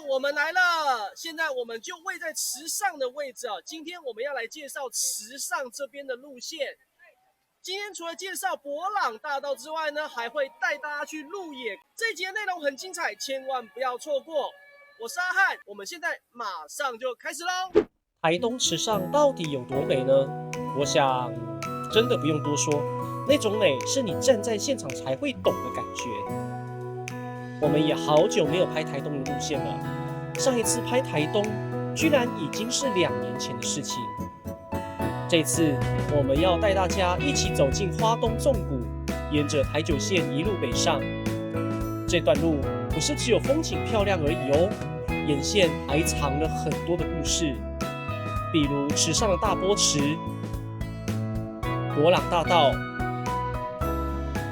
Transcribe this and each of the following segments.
我們來了！現在我們就位在池上的位置。今天我們要來介紹池上這邊的路線。今天除了介紹伯朗大道之外呢，還會帶大家去鹿野。這一集的內容很精彩，千萬不要錯過。我是阿漢，我們現在馬上就開始嘍。台東池上到底有多美呢？我想真的不用多說，那種美是你站在現場才會懂的感覺。我們也好久沒有拍台東的路線了，上一次拍台東居然已經是2年前的事情。這次我們要帶大家一起走進花東縱谷，沿着台九線一路北上。這段路不是只有風景漂亮而已哦，沿線還藏了很多的故事，比如池上的大波池、伯朗大道，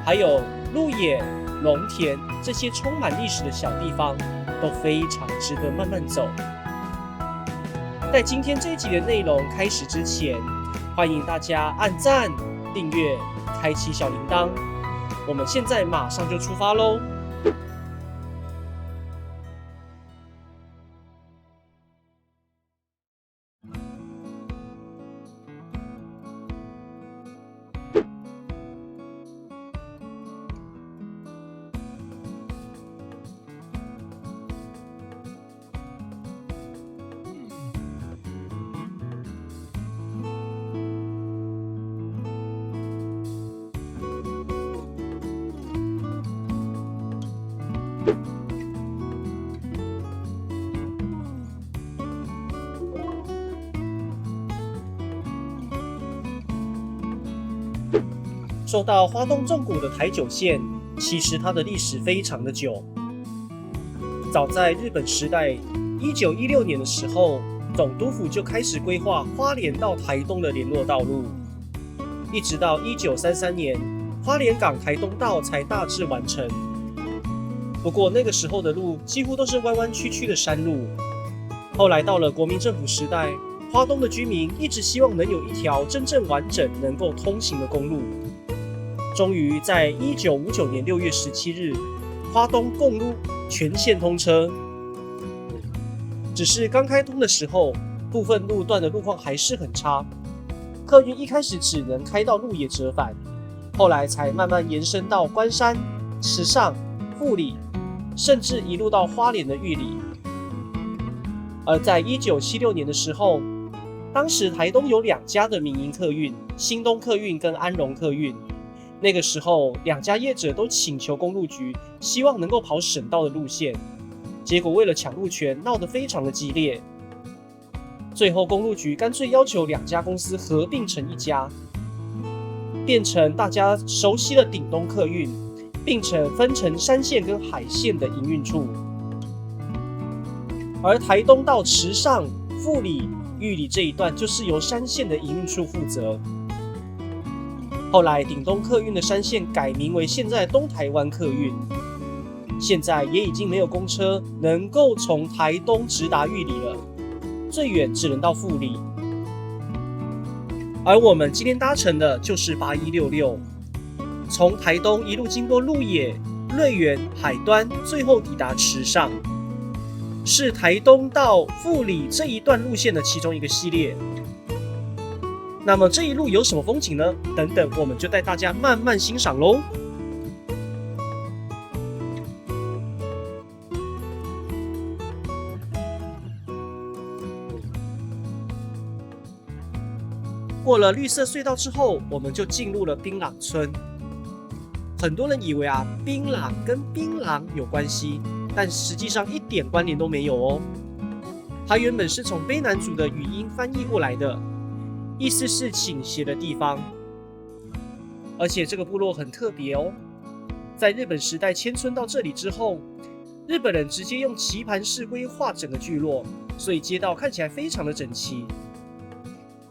還有鹿野、龍田這些充滿歷史的小地方，都非常值得慢慢走。在今天這一集的內容開始之前，歡迎大家按讚、訂閱、開啟小鈴鐺。我們現在馬上就出發嘍！說到花東縱谷的台九線，其實它的歷史非常的久。早在日本時代，1916年的時候，總督府就開始規劃花蓮到台東的聯絡道路，一直到1933年，花蓮港台東道才大致完成。不過那個時候的路幾乎都是彎彎曲曲的山路。後來到了國民政府時代，花東的居民一直希望能有一條真正完整、能夠通行的公路。終於在1959年6月17日，花東公路全線通車。只是剛開通的時候，部分路段的路況還是很差，客運一開始只能開到鹿野折返，後來才慢慢延伸到關山、池上、富里，甚至一路到花蓮的玉里。而在1976年的時候，當時台東有2家的民營客運，新東客運跟安榮客運。那個時候，2家業者都請求公路局，希望能夠跑省道的路線，結果為了搶路權，鬧得非常的激烈。最後，公路局乾脆要求2家公司合併成1家，變成大家熟悉的頂東客運，並分成山線跟海線的營運處。而台東到池上、富里、玉里這一段，就是由山線的營運處負責。後來，頂東客運的山線改名為現在東台灣客運，現在也已經沒有公車能夠從台東直達玉里了，最遠只能到富里。而我們今天搭乘的就是8166，從台東一路經過鹿野、瑞園、海端，最後抵達池上，是台東到富里這一段路線的其中一個系列。那麼這一路有什麼風景呢？等等，我們就帶大家慢慢欣賞嘍。過了綠色隧道之後，我們就進入了檳榔村。很多人以為檳榔跟檳榔有關係，但實際上一點關聯都沒有哦。它原本是從卑南族的語音翻譯過來的。意思是傾斜的地方，而且這個部落很特別哦。在日本時代遷村到這裡之後，日本人直接用棋盤式規劃整個聚落，所以街道看起來非常的整齊。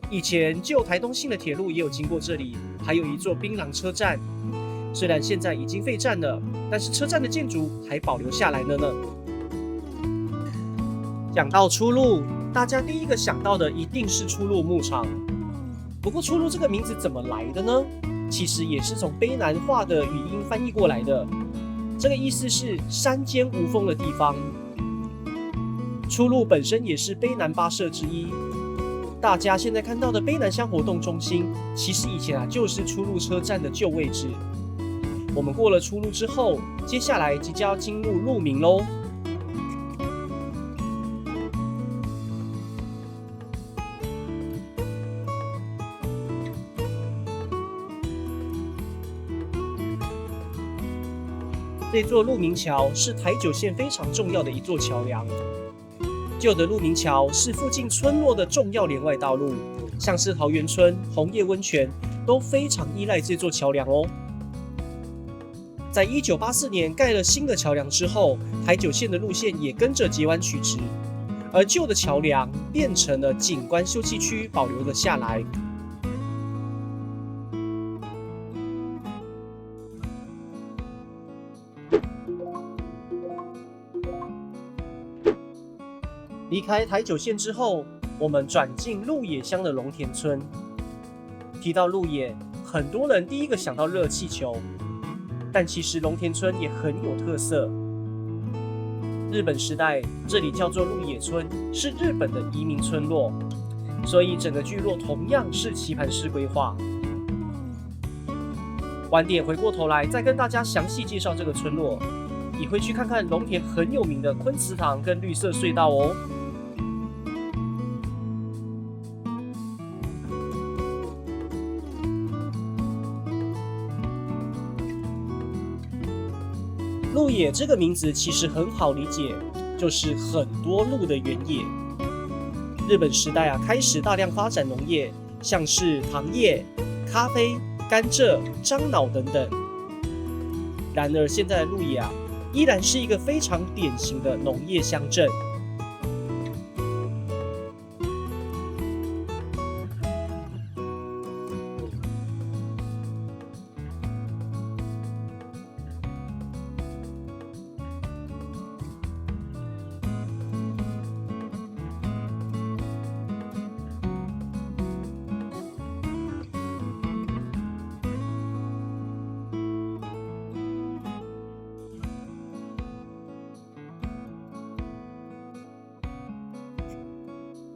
以前舊台東線的鐵路也有經過這裡，還有一座檳榔車站。雖然現在已經廢站了，但是車站的建築還保留下來了呢。講到初鹿，大家第一個想到的一定是初鹿牧場。不過初鹿這個名字怎麼來的呢？其實也是從卑南話的語音翻譯過來的。這個意思是山間無風的地方。初鹿本身也是卑南8社之一。大家現在看到的卑南鄉活動中心，其實以前就是初鹿車站的舊位置。我們過了初鹿之後，接下來即將要進入鹿鳴嘍。這座鹿鳴橋是台九線非常重要的一座橋梁。舊的鹿鳴橋是附近村落的重要連外道路，像是桃源村、紅葉溫泉都非常依賴這座橋梁哦。在1984年蓋了新的橋梁之後，台九線的路線也跟着截彎取直，而舊的橋梁變成了景觀休憩區，保留了下來。離開台九線之後，我們轉進鹿野鄉的龍田村。提到鹿野，很多人第一個想到熱氣球，但其實龍田村也很有特色。日本時代，這裡叫做鹿野村，是日本的移民村落，所以整個聚落同樣是棋盤式規劃。晚點回過頭來再跟大家詳細介紹這個村落，也會去看看龍田很有名的昆祠堂跟綠色隧道哦。鹿野這個名字其實很好理解，就是很多鹿的原野。日本時代開始大量發展農業，像是糖業、咖啡、甘蔗、樟腦等等。然而現在的鹿野依然是一個非常典型的農業鄉鎮。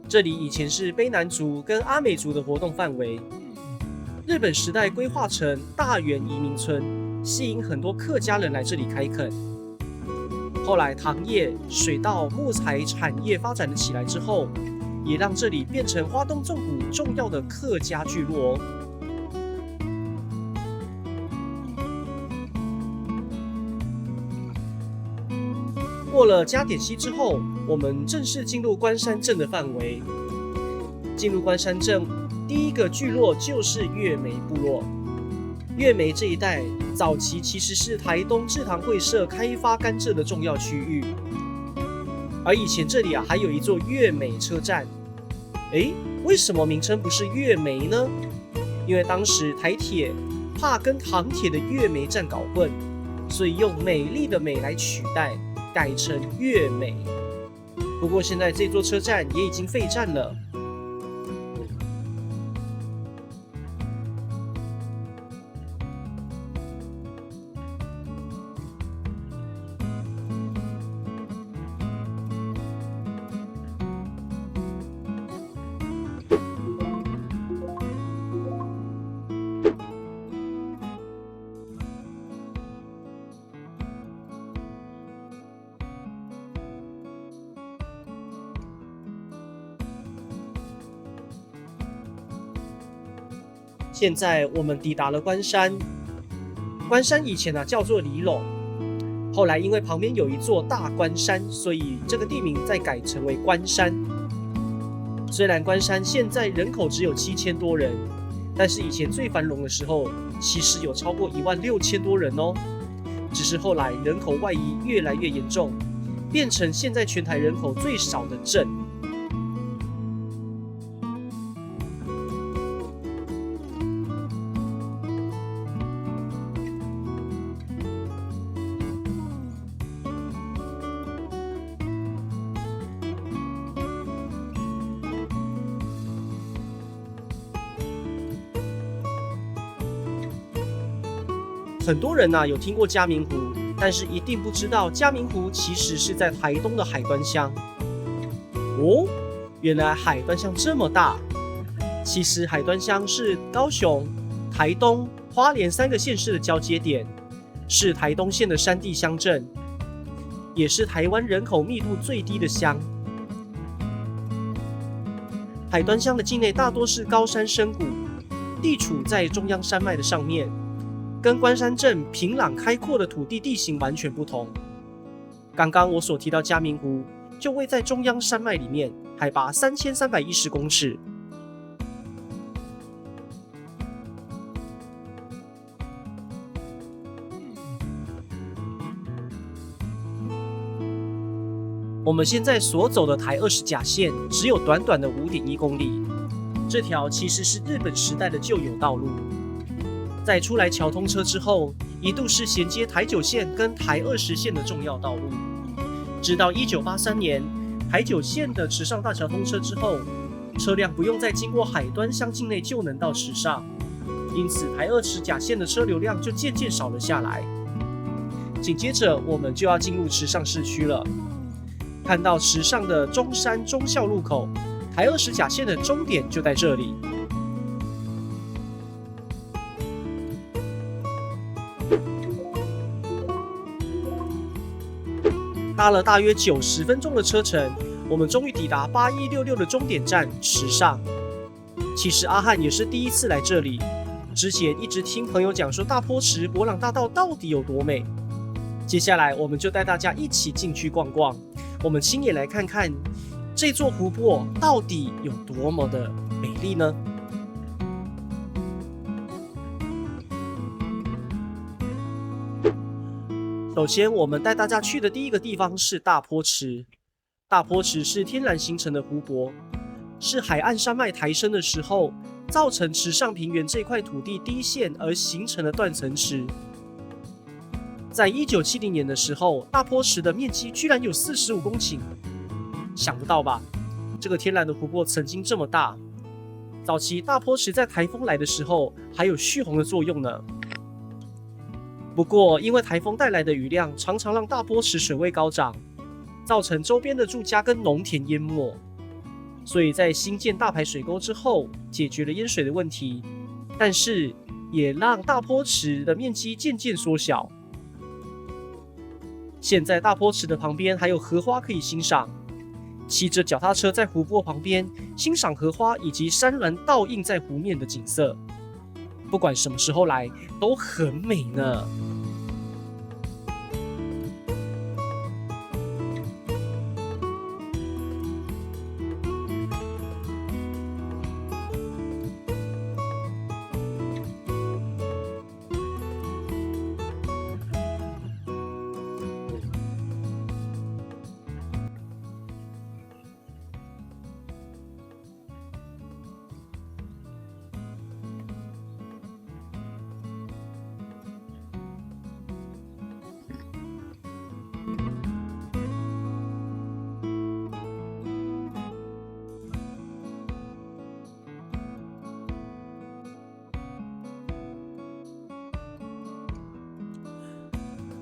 這裡以前是卑南族跟阿美族的活動範圍，日本時代規劃成大園移民村，吸引很多客家人來這裡開墾。後來糖業、水稻、木材產業發展了起來之後，也讓這裡變成花東縱谷重要的客家聚落哦。過了加點溪之後，我們正式進入關山鎮的範圍。進入關山鎮，第一個聚落就是月眉部落。月眉這一帶早期其實是台東製糖會社開發甘蔗的重要區域，而以前這裡還有一座月眉車站。為什麼名稱不是月眉呢？因為當時台鐵怕跟糖鐵的月眉站搞混，所以用美麗的美來取代，改成月眉。不過現在這座車站也已經廢站了。現在我們抵達了關山。關山以前叫做里隴，後來因為旁邊有一座大關山，所以這個地名再改成為關山。雖然關山現在人口只有7000多人，但是以前最繁榮的時候，其實有超過16000多人哦。只是後來人口外移越來越嚴重，變成現在全台人口最少的鎮。很多人有聽過嘉明湖，但是一定不知道嘉明湖其實是在台東的海端鄉。哦，原來海端鄉這麼大。其實海端鄉是高雄、台東、花蓮3個縣市的交接點，是台東縣的山地鄉鎮，也是台灣人口密度最低的鄉。海端鄉的境內大多是高山深谷，地處在中央山脈的上面，跟關山鎮平朗開闊的土地地形完全不同。剛剛我所提到嘉明湖，就位在中央山脈裡面，海拔3310公尺。我們現在所走的台20甲線只有短短的5.1公里，這條其實是日本時代的舊有道路。在出來橋通車之後，一度是銜接台9線跟台20線的重要道路。直到1983年，台9線的池上大橋通車之後，車輛不用再經過海端鄉境內就能到池上，因此台20甲線的車流量就漸漸少了下來。緊接着，我們就要進入池上市區了。看到池上的中山忠孝路口，台20甲線的終點就在這裡。搭了大約90分鐘的車程，我們終於抵達8166的終點站池上。其實阿翰也是第一次來這裡，之前一直聽朋友講說大坡池伯朗大道到底有多美。接下來我們就帶大家一起進去逛逛，我們親眼來看看這座湖泊到底有多麼的美麗呢？首先，我們帶大家去的第一個地方是大坡池。大坡池是天然形成的湖泊，是海岸山脈抬升的時候，造成池上平原這塊土地低陷而形成的斷層池。在1970年的時候，大坡池的面積居然有45公頃，想不到吧？這個天然的湖泊曾經這麼大。早期大坡池在台風來的時候，還有蓄洪的作用呢。不過，因為台風帶來的雨量常常讓大坡池水位高漲，造成周邊的住家跟農田淹沒，所以在新建大排水溝之後，解決了淹水的問題，但是也讓大坡池的面積漸漸縮小。現在大坡池的旁邊還有荷花可以欣賞，騎着腳踏車在湖泊旁邊欣賞荷花以及山巒倒映在湖面的景色，不管什麼時候來都很美呢。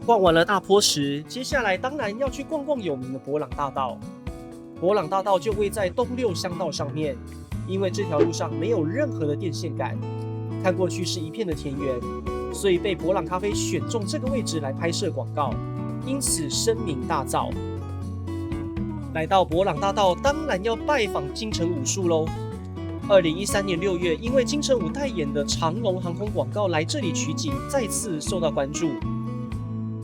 逛完了大坡池，接下來當然要去逛逛有名的伯朗大道。伯朗大道就位在東六鄉道上面，因為這條路上沒有任何的電線桿，看過去是一片的田園，所以被伯朗咖啡選中這個位置來拍攝廣告，因此聲名大噪。來到伯朗大道，當然要拜訪金城武樹嘍。2013年6月，因為金城武代言的長榮航空廣告來這裡取景，再次受到關注。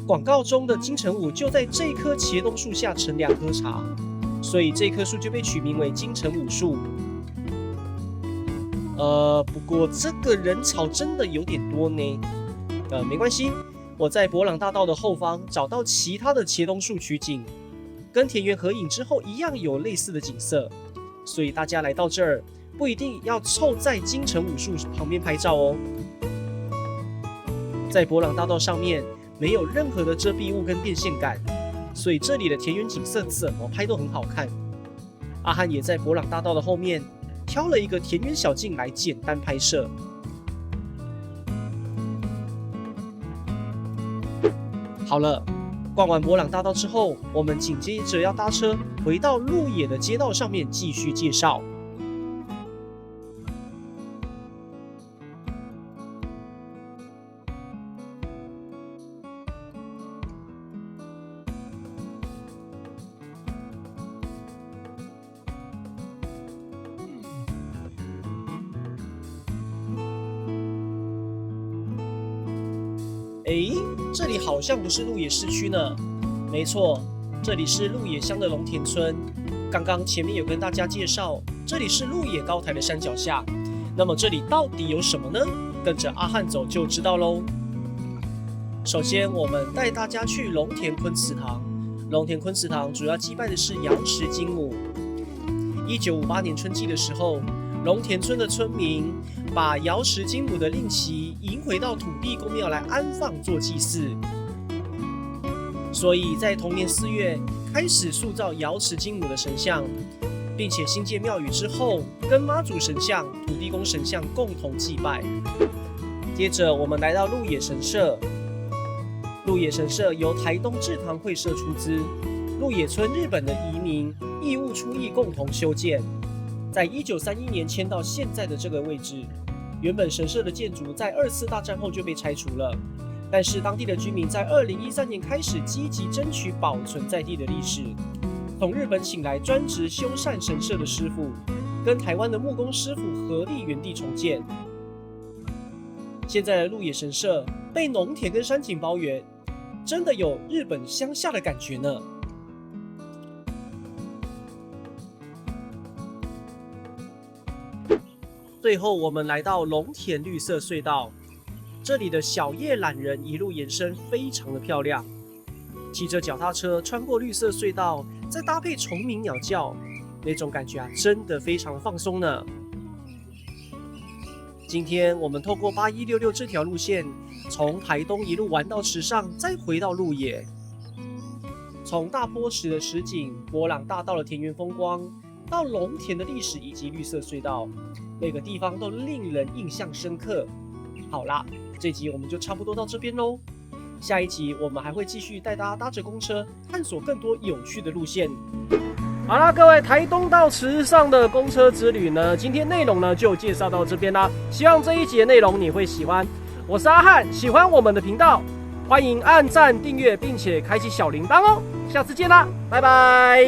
廣告中的金城武就在這棵茄冬樹下乘涼喝茶，所以這棵樹就被取名為金城武樹。不過這個人潮真的有點多呢。沒關係，我在伯朗大道的後方找到其他的茄冬樹取景，跟田園合影之後一樣有類似的景色，所以大家來到這兒不一定要湊在金城武樹旁邊拍照哦。在伯朗大道上面沒有任何的遮蔽物跟電線桿，所以這裡的田園景色怎麼拍都很好看。阿翰也在伯朗大道的後面挑了一個田園小徑來簡單拍攝。好了，逛完伯朗大道之後，我們緊接着要搭車回到鹿野的街道上面繼續介紹。這裡好像不是鹿野市區呢。沒錯，這裡是鹿野鄉的龍田村。剛剛前面有跟大家介紹，這裡是鹿野高台的山腳下。那麼這裡到底有什麼呢？跟着阿漢走就知道嘍。首先，我們帶大家去龍田昆祠堂。龍田昆祠堂主要祭拜的是瑶池金母。1958年春季的時候，龍田村的村民把瑶池金母的令旗迎回到土地公廟來安放做祭祀，所以在同年4月開始塑造瑶池金母的神像，並且新建廟宇之後，跟媽祖神像、土地公神像共同祭拜。接着我們來到鹿野神社，鹿野神社由台東制堂會社出資，鹿野村日本的移民義務出役共同修建。在1931年遷到現在的這個位置，原本神社的建築在2次大戰後就被拆除了，但是當地的居民在2013年開始積極爭取保存在地的歷史，從日本請來專職修繕神社的師傅，跟台灣的木工師傅合力原地重建。現在的鹿野神社被農田跟山景包圍，真的有日本鄉下的感覺呢。最後，我們來到龍田綠色隧道，這裡的小葉欖仁一路延伸，非常的漂亮。騎着腳踏車穿過綠色隧道，再搭配蟲鳴鳥叫，那種感覺真的非常放鬆呢。今天我們透過8166這條路線，從台東一路玩到池上，再回到鹿野，從大坡池的池景、伯朗大道的田園風光，到龍田的歷史以及綠色隧道。每個地方都令人印象深刻。好啦，這集我們就差不多到這邊嘍。下一集我們還會繼續帶大家搭着公車，探索更多有趣的路線。好啦，各位，台東到池上的公車之旅呢，今天內容呢就介紹到這邊啦。希望這一集的內容你會喜歡。我是阿漢，喜歡我們的頻道，歡迎按讚、訂閱，並且開啟小鈴鐺哦。下次見啦，拜拜。